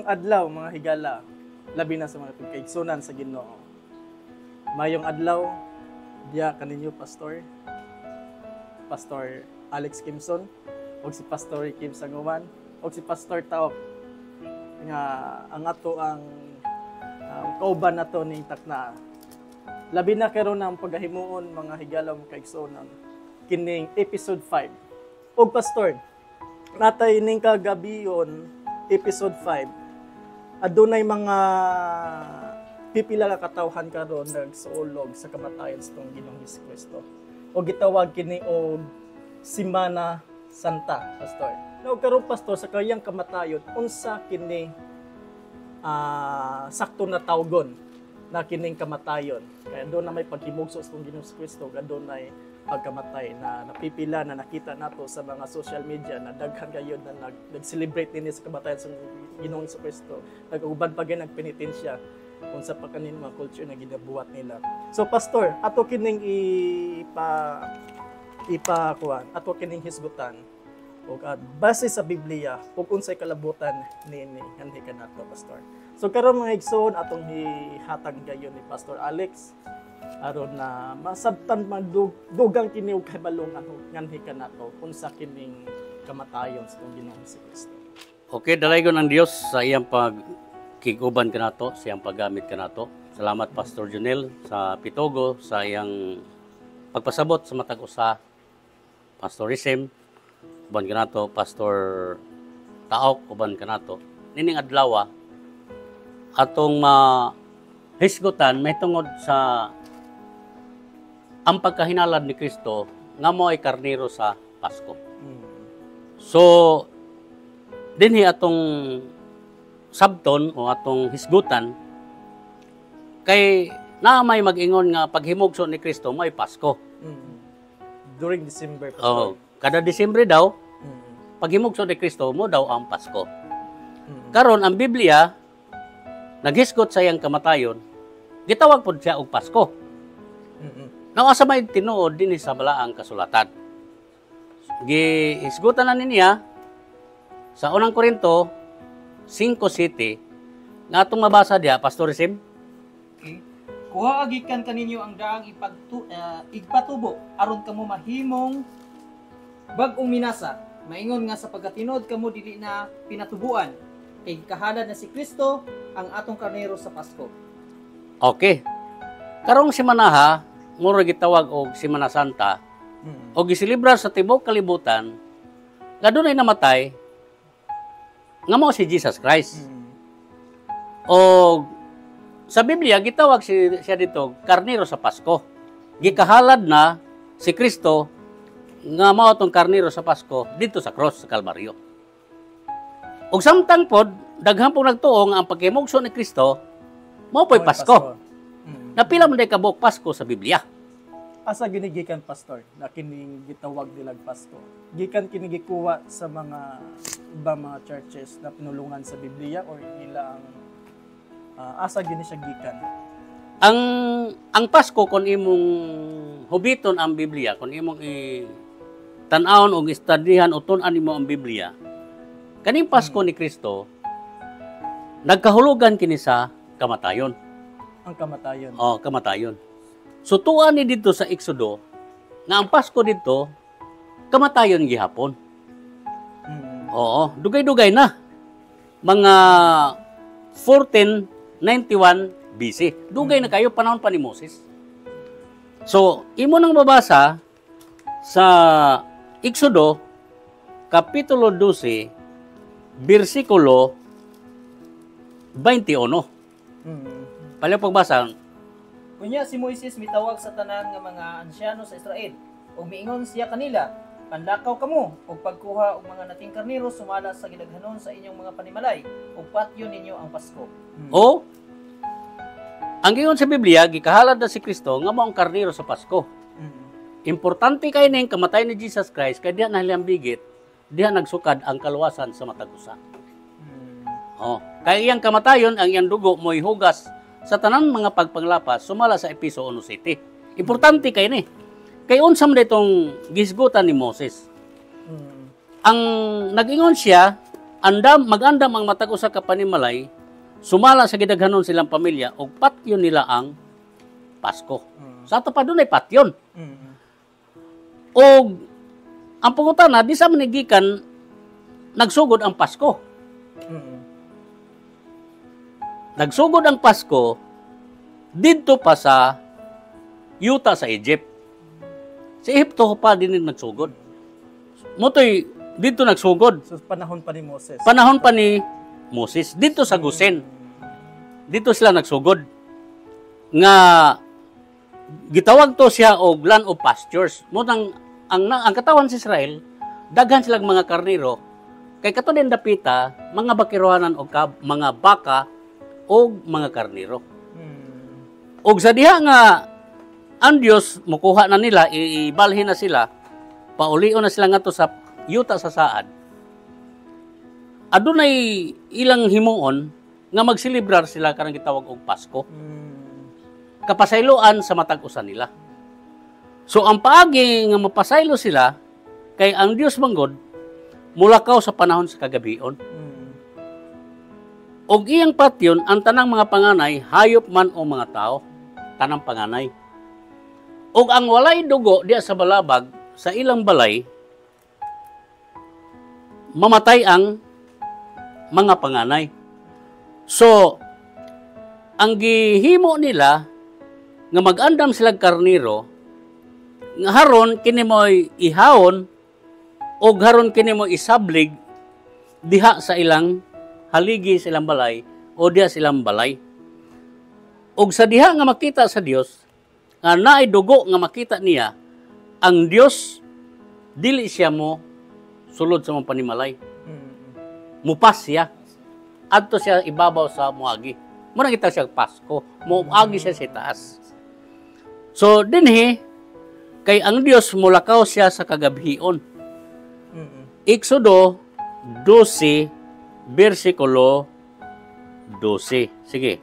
Mayong adlaw mga higala, labi na sa mga pagkaigsunan sa Ginoo. Mayong adlaw, diya kaninyo Pastor Alex Kimson, o si Pastor Kim Sanguman, o si Pastor Taok, nga ang ato ang kauban nato ning takna. Labi na karon ang paghahimuon mga higala mga kaigsunan kining episode 5. Og pastor, natay ning kagabion episode 5. Adunay mga pipila ka katawhan karon nagsuolog sa kamatayon sa tong Ginoong Hesukristo. O gitawag kini og Semana Santa, pastor. Now karon pastor sa kayang kamatayon unsa kini sakto na tawgon na kining kamatayon. Kaya doon na may paghimugso sa Ginoong Hesukristo, doon ay pagkamatay na napipila na nakita nato sa mga social media na daghan kayo na nag-celebrate nini sa kamatayon sa Ginoong Hesukristo. Nag-uban pa gyud nagpenitensya kung sa pa kanin mga culture na ginabuhat nila. So pastor, ato kining ato kining hisgutan ug base sa Biblia ug unsay kalabutan nini kanhi kanato pastor. So karon mga igsoon atong hihatag gayon ni Pastor Alex aron na masabtan magdugang kini og kabalungan nganhi kanato unsa kining kamatayon sa Ginoong Hesukristo. Okay, dalaygon ang Dios sa iyang pagkiguban kanato, sa iyang paggamit kanato. Salamat Pastor Junel sa pitugo sa iyang pagpasabot sa matag usa. Pastor Isim, uban kanato, Pastor Taok, uban kanato. Nining adlaw atong hisgutan may tungod sa ang pagkahinalad ni Kristo nga mo ay karnero sa Pasko. So dinhi atong sabton o atong hisgutan kay na may mag-ingon nga paghimugso ni Kristo may Pasko. During December, pastor. Kada Disyembre daw paghimugso ni Kristo mo daw ang Pasko. Karon ang Biblia naghisgot sa iyang kamatayon, gitawag pod siya og Pasko. Asa may tinuod dinhi sa balaang kasulatan. Gihisgutan na niya sa unang Korinto 5:7 nga atong mabasa diha, Pastor Sim. Okay. Kuha agikan kaninyo ang daang igpatubo aron kamo mahimong bag-ong minasa. Maingon nga sa pagkatinod kamo dili na pinatubuan kay kahalad na si Kristo ang atong karnero sa Pasko. Okay. Karong semana mura gitawag og Semana Santa. O gisilibrar sa tibuok kalibutan nga dunay namatay nga mao si Jesus Christ. O sa Biblia gitawag siya dito karnero sa Pasko. Gikahalad na si Kristo nga mao tong karnero sa Pasko dito sa cross sa Kalbaryo. Og samtang pod daghan pong nagtuo nga ang pagkimugso ni Kristo mao po'y Pasko. Napila man day kabuok Pasko sa Biblia. Asa ginigikan pastor na kining gitawag nilang Pasko? Gikan kini gikuha sa mga ibang mga churches na pinulungan sa Biblia or nila ang asa gini siya gikan? Ang Pasko kung imong hubiton ang Biblia, kung imong tan-awon o istadihan o tun-an nimo ang Biblia, kaning Pasko ni Kristo nagkahulugan kini sa kamatayon. Ang kamatayon. Oh, kamatayon. So tuan ni dito sa Exodo nga ang Pasko dito kamatayon gihapon. Oo, dugay-dugay na. Mga 1491 BC. Dugay na kayo panahon pa ni Moses. So, imo nang mabasa sa Exodo kapitulo 12 bersikulo 21. Pala pagbasa. Kunya si Moises mitawag sa tanan nga mga ansyano sa Israel ug miingon siya kanila, panlakaw kamo ug pagkuha og mga nating karnero sumala sa gidaghanon sa inyong mga panimalay ug patyon ninyo ang Pasko. O ang giingon sa Biblia gikahalad na si Kristo nga mao ang karnero sa Pasko. Importante kay ning kamatay ni Jesus Christ kay diha nahilambigit, diha nagsukad ang kaluwasan sa matag usa. Kay iyang kamatayon ang iyang dugo mo'y hugas sa tanan mga pagpanglapas sumala sa Episo 1:7. Importante kay ni. Kay unsa man ditong gisgutan ni Moses. Ang nag-ingon siya magandam ang matag usa ka panimalay, sumala sa gidaghanon silang pamilya og patyon nila ang Pasko. Sa ato pa dunay patyon. Og ang pangutana di sa manigikan nagsugod ang Pasko. Nagsugod ang Pasko didto pa sa yuta sa Egypt. Sa Ehipto pa din nagsugod. Motoy dito nagsugod. So, panahon pa ni Moses. Panahon pa ni Moses dito sa Gosen. Dito sila nagsugod. Nga gitawag to siya og land of pastures. Mutang ang katawan sa Israel, daghan silang mga karniro. Kay kato din dapita, mga bakirohanan og mga baka o mga karniro. Og sa diha nga ang Dios mukuha na nila, ibalhin na sila, paulion na sila ngadto sa yuta sa saad. Adunay ilang himuon nga magsilibrar sila karang gitawag og Pasko. Kapasayloan sa matag usa nila. So ang paagi nga mapasaylo sila kay ang Dios manggod mulakaw sa panahon sa kagabion. Og iyang patyon ang tanang mga panganay, hayop man o mga tao, tanang panganay. Og ang walay dugo diya sa balabag sa ilang balay, mamatay ang mga panganay. So, ang gihimo nila nga mag-andam silang karniro, nga haron kini mo'y ihawon o haron kini mo isablig diha sa ilang haligi sa ilang balay o diha sa ilang balay. Og sa diha nga makita sa Dios nga naay dugo nga makita niya, ang Dios dili siya mo sulod sa mga panimalay. Mupas siya. Adto siya ibabaw sa muagi. Muna kita siya Pasko. Muagi siya sa taas. So dinhi kay ang Dios mulakaw siya sa kagabhion. Exodo 12 versikulo 12. Sige.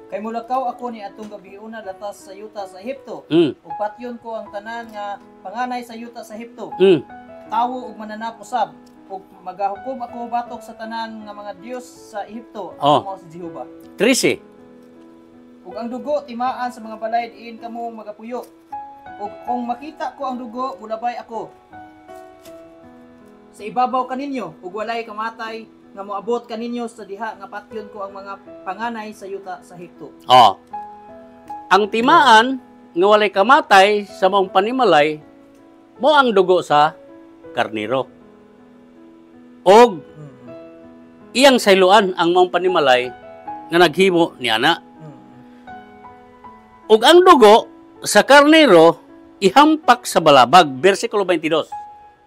Kay mulakaw ako ni atong gabiuna latas sa yuta sa Ehipto. Ug patyon ko ang tanan nga panganay sa yuta sa Ehipto. Tawo ug mananapusab ug magahukom ako batok sa tanan nga mga Dios sa Ehipto. Ako si Jehova. 13. Ug ang dugo timaan sa mga balay diin kamo magapuyo. Ug kung makita ko ang dugo, mulabay ako. Sa ibabaw kaninyo ug walay kamatay nga moabot kaninyo sa diha nga patyon ko ang mga panganay sa yuta sa Ehipto. Ang timaan nga walay kamatay sa mong panimalay mo ang dugo sa karniro. Og iyang sayloan ang mong panimalay nga naghimo ni ana. Og ang dugo sa karniro ihampak sa balabag, versikulo 22.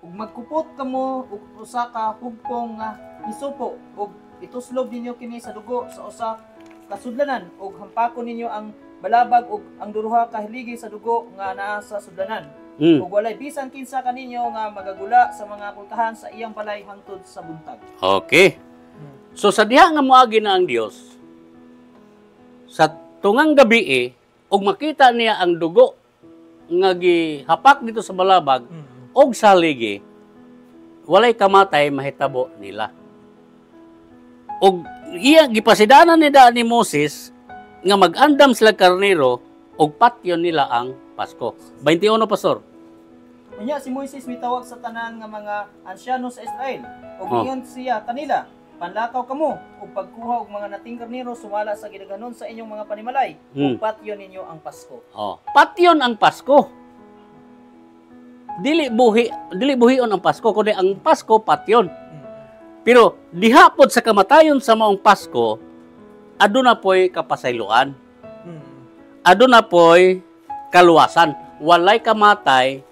Ug magkupot kamo ug usa ka hugpong nga isupo ug ituslob ninyo kini sa dugo sa usa ka sudlanan ug hampakon ninyo ang balabag ug ang duruha ka hiligi sa dugo nga naa sa sudlanan. Ug walay bisan kinsa kaninyo nga magagula sa mga pultahan sa iyang balay hangtod sa buntag. Okay. So sa diha nga moagi na ang Dios sa tungang gabi ug makita niya ang dugo nga gihapak dito sa balabag og sa haligi, walay kamatay mahitabo nila. Og iya gipasidanan ni Moses nga mag-andam sila karnero og patyon nila ang Pasko. 21 pastor. Unya si Moises mitawag sa tanan nga mga ansyano sa Israel ug ingon siya kanila, panlakaw kamo ug pagkuha og mga nating karnero sumala sa gidaghanon sa inyong mga panimalay ug patyon ninyo ang Pasko. Patyon ang Pasko. Dili buhion ang Pasko kundi ang Pasko patyon. Pero diha pod sa kamatayon sa maong Pasko aduna poy kapasayloan. Aduna poy kaluwasan. Walay kamatay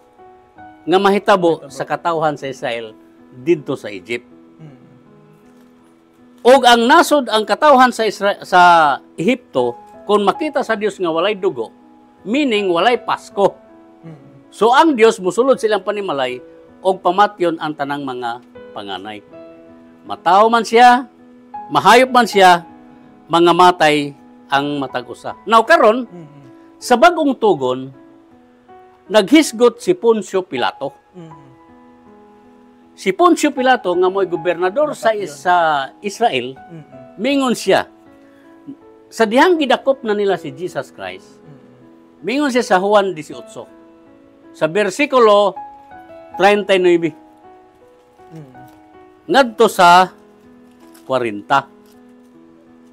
nga mahitabo sa katawhan sa Israel didto sa Egypt. Og ang nasod ang katawhan sa Ehipto kung makita sa Dios nga walay dugo, meaning walay Pasko. So ang Dios musulod silang panimalay og pamatyon ang tanang mga panganay. Mataw man siya, mahayop man siya, mga matay ang matag-usa. Now karon sa bagong tugon naghisgot si Poncio Pilato. si Poncio Pilato nga mo'y gobernador sa Israel, mingon siya, sa dihang gidakop na nila si Jesus Christ, mingon siya sa Juan 18, sa versikulo 39, ngadto sa 40.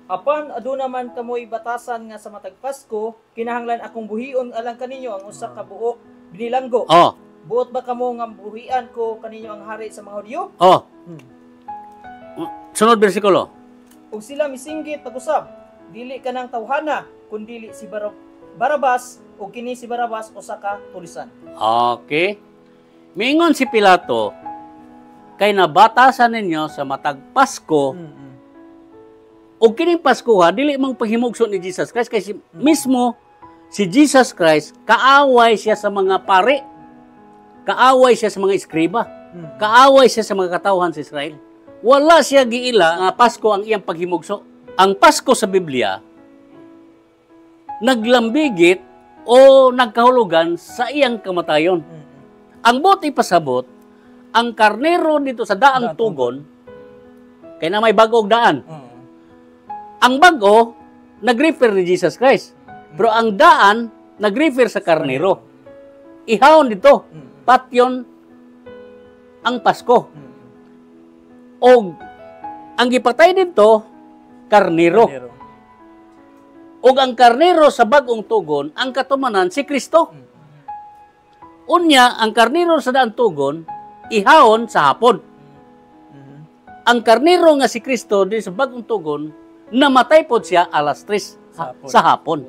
Apan adu naman kamoy batasan nga sa matag Pasko, kinahanglan akong buhion alang kaninyo ang usa ka buok binilanggo. Oh, Buot ba kamo nga buhian ko kaninyo ang hari sa mga Hudyo? oh. Sunod versikulo. Ug sila misinggit pag-usab, dili ka ng tawhana, kundili si Barabas o kini si Barabas usa ka tulisan. Okay. Mingon si Pilato, kay nabatasan ninyo sa matag Pasko, o kining Pasko ha, dili mang paghimugso ni Jesus Christ, kasi mismo si Jesus Christ, kaaway siya sa mga pari, kaaway siya sa mga eskriba, kaaway siya sa mga katawhan sa Israel. Wala siya giila nga Pasko ang iyang paghimugso. Ang Pasko sa Biblia, naglambigit o nagkahulugan sa iyang kamatayon. Ang buti pasabot, ang karnero dito sa daang tugon, kay na may bagong daan. Ang bago, nag-refer ni Jesus Christ. Pero ang daan, nag-refer sa karnero. Ihawon dito, patyon ang Pasko. O ang gipatay dito, karnero. O ang karnero sa bagong tugon, ang katumanan si Kristo. Unya, ang karnero sa daang tugon, ihawon sa hapon. Ang karnero nga si Kristo di sa bagong tugon, namatay po siya alas 3 sa hapon.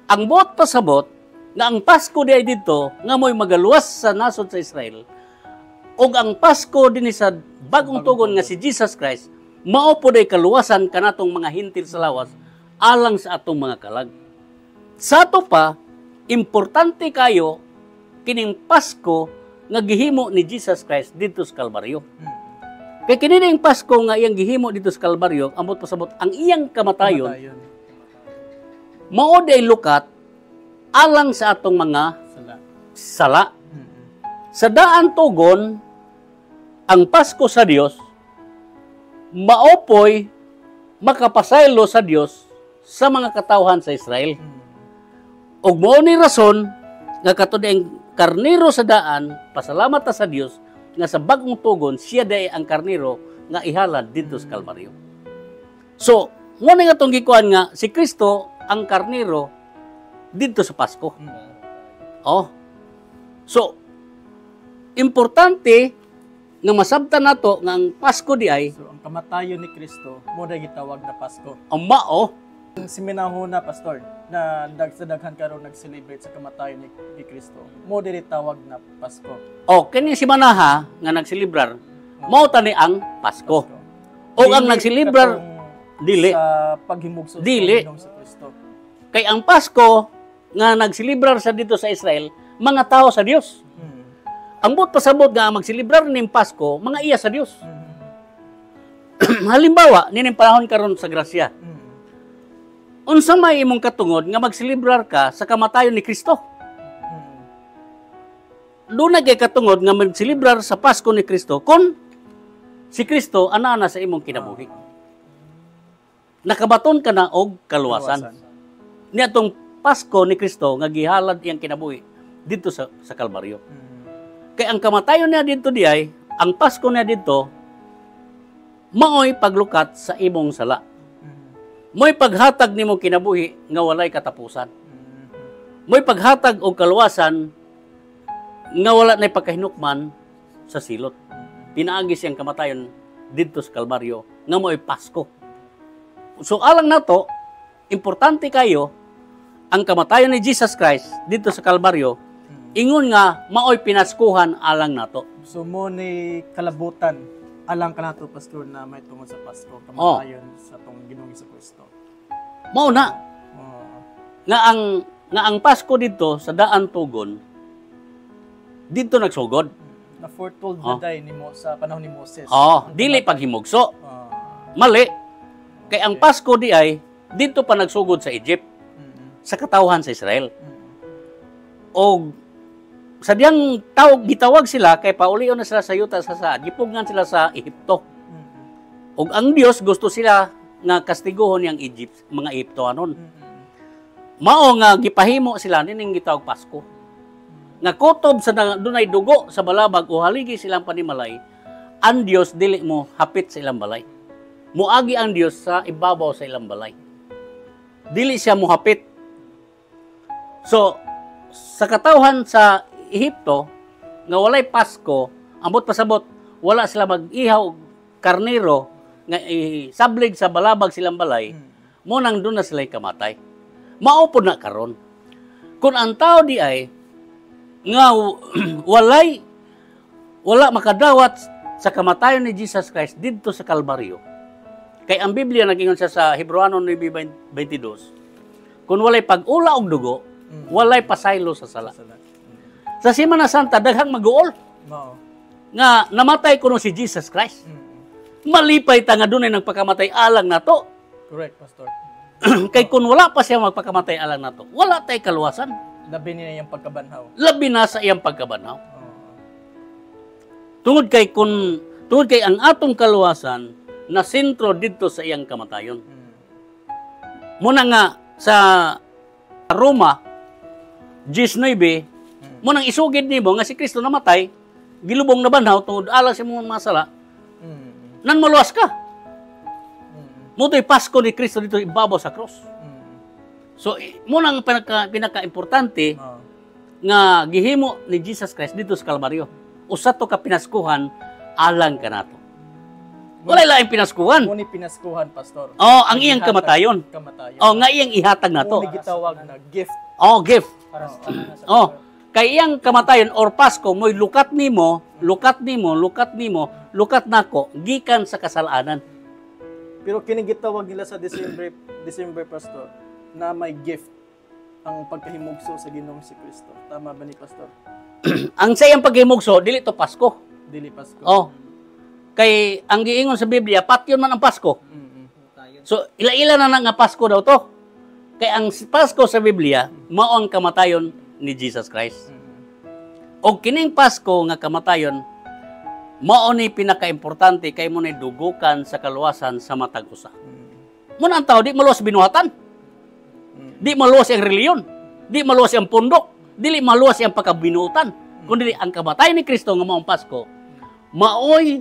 Ang buot pasabot nga ang Pasko di ay dito nga mo'y magaluwas sa nasod sa Israel, o ang Pasko din sa bagong tugon nga si Jesus Christ, mao po day kaluwasan kanatong mga hintil sa lawas alang sa atong mga kalag. Sa ato pa, importante kayo kining Pasko nga gihimo ni Jesus Christ dito sa Kalbaryo. Kaya kinining Pasko nga iyang gihimo dito sa Kalbaryo, ambot pasabot ang iyang kamatayon, mao day lukat alang sa atong mga sala. Sa daan tugon, ang Pasko sa Dios, maopoy makapasaylo sa Dios sa mga katawhan sa Israel. Ug mao ni rason nga katud ang karnero sa daan, pasalamat ta sa Dios nga sa bagong tugon siya day ang karnero nga ihalad dito sa Kalbaryo. So, muna nga itong gikuan nga si Kristo ang karnero dito sa Pasko. Oh. So, importante nga masabtan nato nga ang Pasko di ay So, ang kamatayon ni Kristo, mo na gitawag na Pasko. ang mao. Si minahuna, Pastor, na daghan karon nag-celebrate sa kamatayon ni Kristo, mo diri tawag na Pasko. O, kani si Manaha nga nagsilibrar, mao tani ang Pasko. O ang Dili nagsilibrar, katong dili. sa paghimugso sa Dili. Panginoong sa Kristo. Kay ang Pasko nga nagsilibrar sa dito sa Israel, mga tao sa Dios. Ang buot pasabot nga magsilibrar ning Pasko, mga iya sa Dios. Halimbawa, nining panahon karon sa grasya. Unsa may imong katungod nga magsilibrar ka sa kamatayon ni Kristo? Doon na kay katungod nga magsilibrar sa Pasko ni Kristo kung si Kristo ana sa imong kinabuhi. Nakabaton ka na og kaluwasan. Niadtong Pasko ni Kristo nga gihalad iyang kinabuhi dito sa Kalbaryo. Kay ang kamatayon niya dito diay, ang Pasko niya dito maoy paglukat sa imong sala. Mo'y paghatag nimo kinabuhi nga walay katapusan. Mo'y paghatag og kaluwasan nga wala nay pagkahinukman sa silot. Pinaagi siyang kamatayon didto sa Kalbaryo nga mo'y Pasko. So alang nato, importante kayo ang kamatayon ni Jesus Christ dito sa Kalbaryo, ingon nga maoy pinaskuhan alang nato. So mo ni kalabutan alang kanato, Pastor, na may tungod sa Pasko, kamatayon sa tong Ginoong Kristo. Mao na nga ang Pasko dito sa daan tugon dito nagsugod. Na foretold na day nimo sa panahon ni Moses. Dili paghimugso. Mali. Kay ang Pasko di ay dito pa nagsugod sa Egypt, sa katawhan sa Israel. O sa diyang tawag gitawag sila kay paulion na sila sa yuta sa saad, gipugngan sila sa Ehipto. Ug ang Dios gusto sila nga kastiguhon yang Egypt, mga Ehiptoanon. Mao nga gipahimo sila nining gitawag Pasko. Nga kutob sa dunay dugo sa balabag o haligi silang panimalay, ang Dios dili mo hapit sa ilang balay. Muagi ang Dios sa ibabaw sa ilang balay. Dili siya mohapit. So, sa katawhan sa Ehipto, nga walay Pasko, ambot pasabot, wala sila mag-ihaw karnero, nga sablig sa balabag silang balay, mo nang doon na sila'y kamatay. Maupod na karon. Kung ang tao di ay, nga wala makadawat sa kamatayon ni Jesus Christ dito sa Kalbaryo. Kay ang Biblia nagingon siya sa Hebreano 9:22, kung walay pag-ula og dugo, walay pasaylo sa sala. Sa Semana Santa, daghang mag-uol. Nga namatay kuno si Jesus Christ. Malipay ta nga dunay nagpakamatay alang nato. Correct, Pastor. Kay kung wala pa siya magpakamatay alang nato, wala tay kaluwasan. Labi niya yung pagkabanhaw. Labi na sa iyang pagkabanaw. Tungod kay ang atong kaluwasan na sentro dito sa iyang kamatayon. Muna nga sa Roma 19, munang isugid nimo nga si Kristo namatay, gilubong na banhaw tungod ala sa imong mga sala. Nan maluwas ka. Mutoy Pasko ni Kristo dito ibabaw sa cross. So, munang pinaka-importante nga gihimo ni Jesus Christ dito sa Kalbaryo. Usa to ka pinaskuhan alang kanato. Walay laing pinaskuhan. Muni pinaskuhan, Pastor. Oh, ang iyang kamatayon. Oh, nga iyang ihatag nato. Muni gitawag na gift. Oh, gift. Para sa Oh, kay iyang kamatayon or Pasko mo'y lukat nimo, lukat nako gikan sa kasalanan. Pero kini gitawag nila sa December, Pastor, na may gift ang pagkahimugso sa Ginoong si Kristo. Tama ba ni Pastor? Ang sayang paghimugso dili to Pasko. Dili Pasko. Oh. Kay ang giingon sa Biblia, patyon man ang Pasko. So ila-ila na nga Pasko daw to. Kay ang Pasko sa Biblia mao ang kamatayon ni Jesus Christ. O kining Pasko nga kamatayon mao ni pinaka-importante kay mo ni dugukan sa kaluwasan sa matag usa. Muna ang tao di maluwas binuhatan. Di maluwas ang reliyon. Di maluwas ang pundok. Dili maluwas ang pagkabinutan. Kundi ang kamatayon ni Kristo nga mao ang Pasko maoy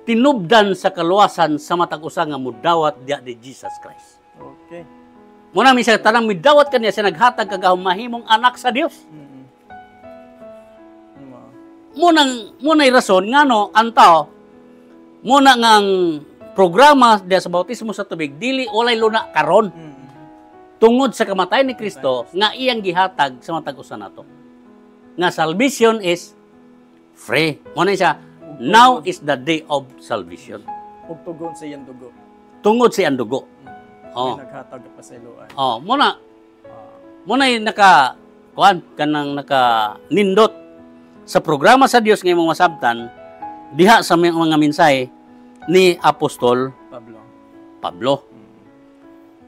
tinubdan sa kaluwasan sa matag usa nga mudawat dia ni Jesus Christ. Okay. Muna misal tanang midawat kaniya sa naghatag kagahong mahimong anak sa Dios. Muna'y rason nga no, ang tao, muna ngang programa diya sa bautismo sa tubig, dili walay luna karon. Tungod sa kamatayon ni Kristo, nga iyang gihatag sa matag usa nato. Nga salvation is free. Muna siya, now is the day of salvation. Ug tugon sa iyang dugo. Tungod sa iyang dugo. Oh. Naghatag pa sa iluan. Oh, muna naka nindot sa programa sa Dios nga imong masabtan diha sa mga mensahe ni Apostol Pablo.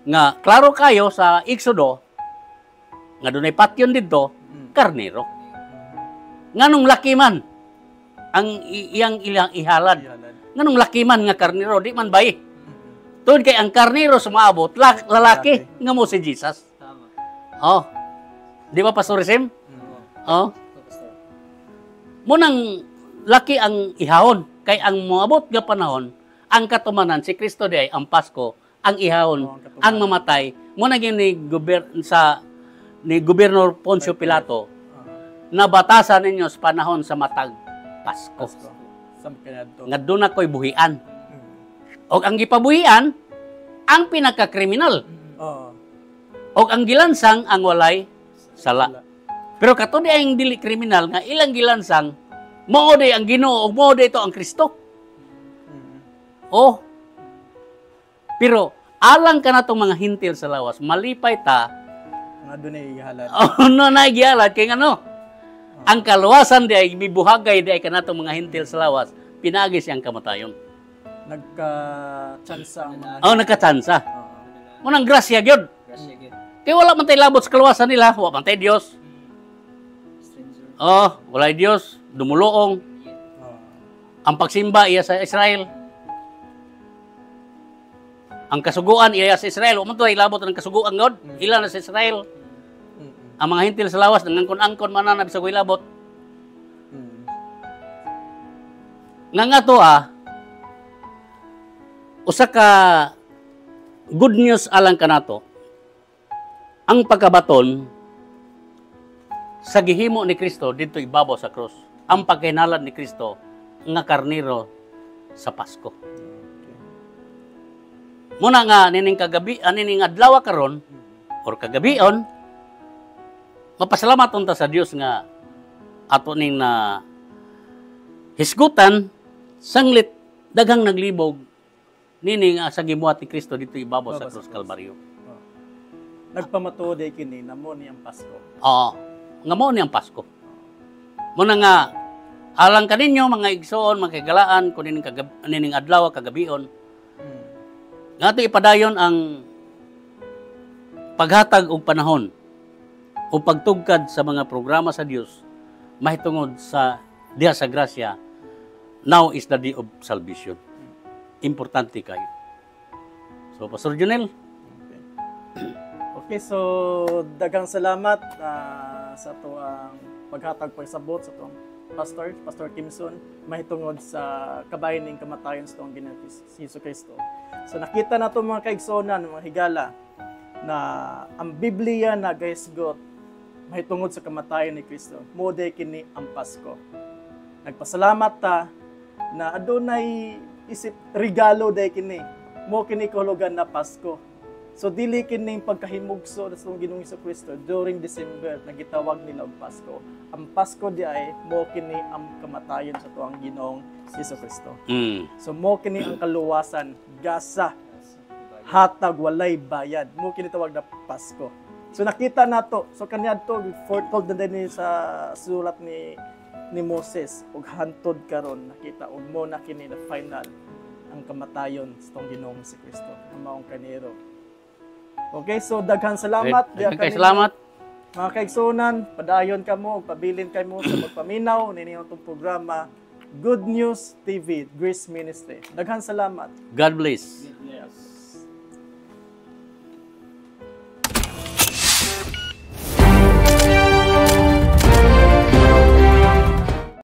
Nga klaro kayo sa Exodo nga dunay patyon didto karnero. Nganong laki man ang iyang ilang ihalad. Nganong laki man nga karnero di man bayi. Tungod kay ang karnero sumaabot lalaki nga mo si Jesus. Tama. Oh. Di ba Pastor Sim? Oh. Munang laki ang ihahon kay ang moabot nga panahon ang katumanan si Kristo di ay ang Pasko ang ihahon ang mamatay mo naging ni Gobernador Poncio Pilato na batasan ninyo sa panahon sa matag Pasko. Nga doon ako'y buhian. O ang gipabuhian ang pinakakriminal. O ang gilansang ang walay sala. Pero katudi ang dili kriminal nga ilang gilansang mao day ang Ginoo ug mao day ito ang Kristo. Oh. Pero alang ka na itong mga hintil sa lawas, malipay ta nga dunay gihalad. Oh, no na gihalad kay ngano? Ang kaluwasan di ay bibuhagay di ay kanatong mga hintil sa lawas, pinagi siyang kamatayon. Nagka-tsansa ang mga Oh, nagkatsansa. Munang grasya gyud. Grasya gid. Kay wala man tay labot sa kaluwasan nila, wa man tay Dios. Oh, walay Dios, dumuluong. Ang pagsimba iya sa Israel. Ang kasuguan iya sa Israel. Uman to ilabot ang kasuguan God. Ila na sa Israel. Ang mga hintil sa lawas nangangkon-angkon mananab sa ilabot. Nga to usa ka good news alang kanato. Ang pagkabaton sa gihimo ni Kristo dito ibabaw sa krus. Ang pagkahinalad ni Kristo nga karniro sa Pasko. Muna nga nining kagabi, nining adlaw karon or kagabion, mapasalamat unta sa Dios nga ato ning na hisgutan sanglit daghang naglibog nining sa gibuhat ni Kristo dito ibabaw sa krus Kalbaryo. Nagpamatuod ay kini namo niyang Pasko. Oo. Nga mo niyang Pasko. Muna nga alang kaninyo mga igsoon, mga kagalaan kun nining adlaw kagabion. Nga ito ipadayon ang paghatag og panahon o pagtugkad sa mga programa sa Dios mahitungod sa diha sa grasya. Now is the day of salvation. Importante kayo. So, Pastor Junel. Okay, so daghang salamat sa tuang paghatag pagsabot sa tuang Pastor Kimson mahitungod sa kabahin ning kamatayon sa tuang Ginoong Hesus Kristo. So nakita na to mga kaigsonan, mga higala na ang Biblia nagahisgot mahitungod sa kamatayon ni Kristo. Mode kini ang Pasko. Nagpasalamat ta na adunay isip regalo day kini. Mo kini kahulugan na Pasko. So dili kining pagkahimugso sa Ginoong Hesus Kristo during December nagitawag nila og Pasko. Ang Pasko di ay mo kini ang kamatayon sa tuang Ginoong Hesus Kristo. So mo kini ang kaluwasan gasa hatag walay bayad. Mo kini tawag na Pasko. So nakita nato. So kaniadto foretold na din sa sulat ni Moses ug hantod karon nakita ug mo na kini na final ang kamatayon sa tuang Ginoong Hesus Kristo. Ang maong kaniro. Okay, so daghang salamat. Daghang salamat. Mga kaigsunan, padayon kamo, pabilin kamo sa magpaminaw nining atong programa Good News TV, Grace Ministry. Daghang salamat. God bless.